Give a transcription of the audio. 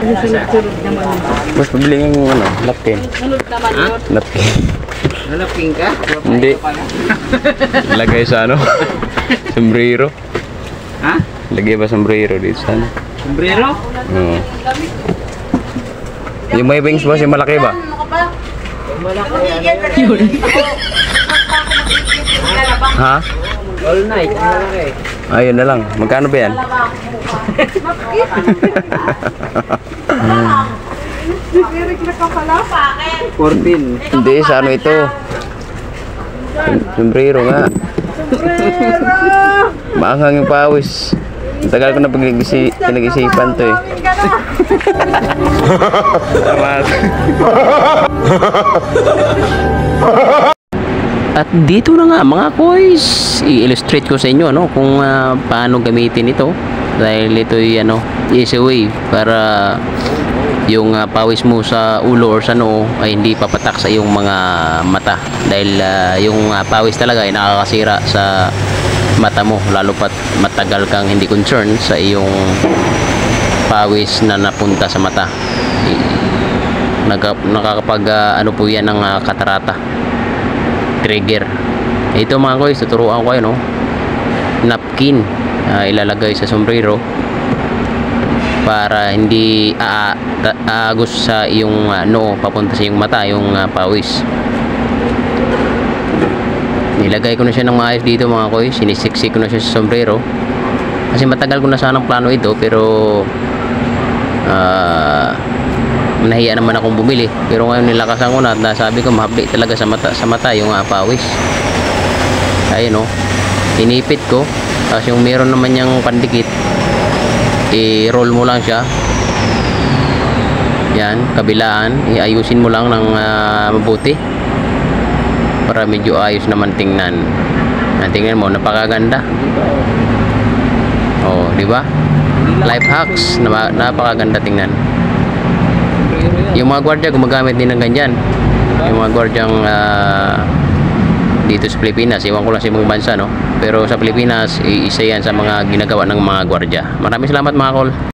Sunod-sunod naman. Mas pabili ng ano, napkin. Sunod naman yun. Napkin. Nalapking ka? Hindi. Lagay sa ano? Sombrero. Ha? Lagay ba sombrero dito sa ano? Sombrero? Oo. Yung may wings boss, yung malaki ba? Yun. Ha? All night. Malaki. Ayun na lang. Magkano ba yan? Hindi, sa ano ito? Sombrero nga. Maanghang yung pawis. Ang tagal ko na pinag-isipan to eh. Salamat. At dito na nga mga boys, i-illustrate ko sa inyo no, kung paano gamitin ito. Dahil ito ay ano, easy way para yung pawis mo sa ulo or sa noo ay hindi papatak sa iyong mga mata. Dahil yung pawis talaga ay nakakasira sa mata mo, lalo pat matagal kang hindi concerned sa iyong pawis na napunta sa mata. Nakakapag ano po yan ng katarata, trigger. Ito mga guys, tuturuan ko no, napkin ilalagay sa sombrero para hindi aagos sa iyong noo papunta sa iyong mata yung pawis. Nilagay ko na siya ng maayos dito mga koy, sinisiksik ko na siya sa sombrero kasi matagal ko na sanang plano ito, pero nahiya naman akong bumili, pero ngayon nilakasan ko na at nasabi ko mahapdi talaga sa mata yung pawis. Ayun o, inipit ko, tapos yung meron naman niyang pandikit i-roll mo lang siya yan, kabilaan iayusin mo lang ng mabuti para medyo ayos naman tingnan. Tingnan mo, napakaganda. Oh, di ba? Life hacks, napakaganda tingnan. Yung mga gwardiya gumagamit din ng ganyan. Yung mga gwardyang dito sa Pilipinas, iwan ko lang sa ibang bansa no, pero sa Pilipinas isa yan sa mga ginagawa ng mga gwardiya. Maraming salamat mga kol.